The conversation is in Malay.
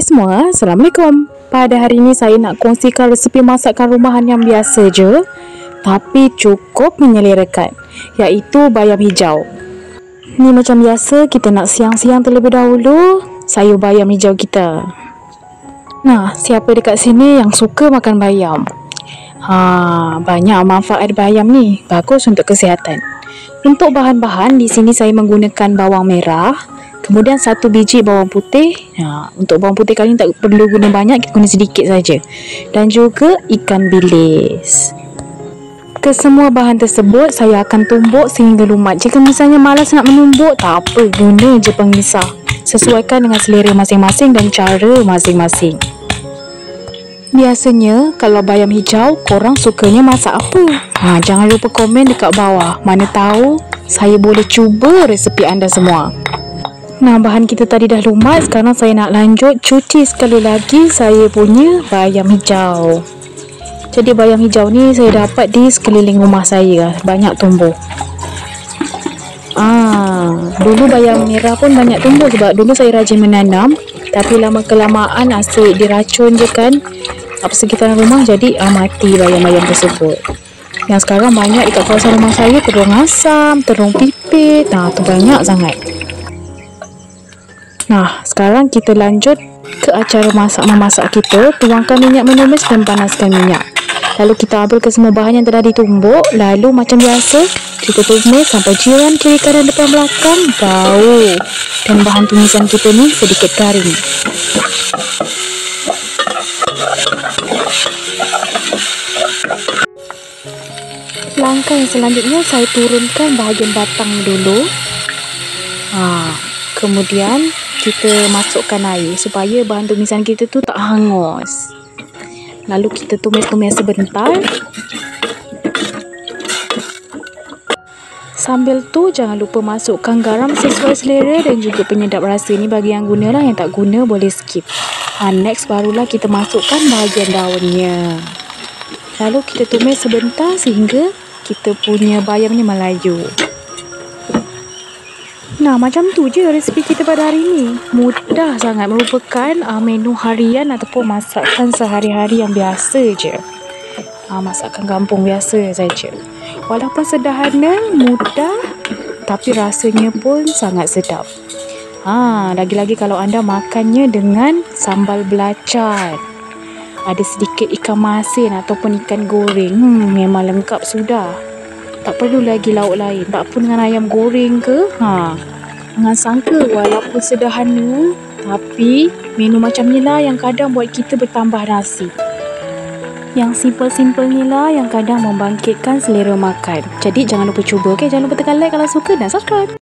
Hai semua, Assalamualaikum. Pada hari ini saya nak kongsikan resepi masakan rumahan yang biasa je tapi cukup menyelerakan, iaitu bayam hijau. Ni macam biasa, kita nak siang-siang terlebih dahulu sayur bayam hijau kita. Nah, siapa dekat sini yang suka makan bayam? Banyak manfaat bayam ni, bagus untuk kesihatan. Untuk bahan-bahan, di sini saya menggunakan bawang merah, kemudian 1 biji bawang putih. Untuk bawang putih kali ni tak perlu guna banyak, kita guna sedikit saja. Dan juga ikan bilis. Kesemua bahan tersebut saya akan tumbuk sehingga lumat. Jika misalnya malas nak menumbuk, tak apa, guna je pengisah. Sesuaikan dengan selera masing-masing dan cara masing-masing. Biasanya kalau bayam hijau, korang sukanya masak apa? Jangan lupa komen dekat bawah. Mana tahu saya boleh cuba resepi anda semua. Nah, bahan kita tadi dah lumat. Sekarang saya nak lanjut cuci sekali lagi saya punya bayam hijau. Jadi bayam hijau ni saya dapat di sekeliling rumah saya, banyak tumbuh. Dulu bayam merah pun banyak tumbuh sebab dulu saya rajin menanam. Tapi lama-kelamaan asyik diracun je kan sekitaran rumah, jadi mati bayam-bayam tersebut. Yang sekarang banyak dekat kawasan rumah saya, terung asam, terung pipit. Tu banyak sangat. Nah, sekarang kita lanjut ke acara memasak kita. Tuangkan minyak menumis dan panaskan minyak. Lalu kita ambilkan semua bahan yang telah ditumbuk. Lalu macam biasa, kita tumis sampai jiran kiri kanan depan belakang bau. Dan bahan tumisan kita ni sedikit garing. Langkah yang selanjutnya, saya turunkan bahagian batang dulu. Kemudian kita masukkan air supaya bahan tumisan kita tu tak hangus. Lalu kita tumis-tumis sebentar. Sambil tu jangan lupa masukkan garam sesuai selera dan juga penyedap rasa. Ni bagi yang guna lah, yang tak guna boleh skip. Next barulah kita masukkan bahagian daunnya. Lalu kita tumis sebentar sehingga kita punya bayam ni melayu. Nah, macam tu je resepi kita pada hari ini. Mudah sangat, merupakan menu harian ataupun masakan sehari-hari yang biasa je. Masakan kampung biasa saja. Walaupun sederhana, mudah, tapi rasanya pun sangat sedap. Lagi-lagi kalau anda makannya dengan sambal belacan. Ada sedikit ikan masin ataupun ikan goreng. Memang lengkap sudah. Tak perlu lagi lauk lain. Tak pun dengan ayam goreng ke. Jangan sangka walaupun sederhana, tapi menu macam ni lah yang kadang buat kita bertambah nasi. Yang simple-simple ni lah yang kadang membangkitkan selera makan. Jadi jangan lupa cuba, okay? Jangan lupa tekan like kalau suka dan subscribe.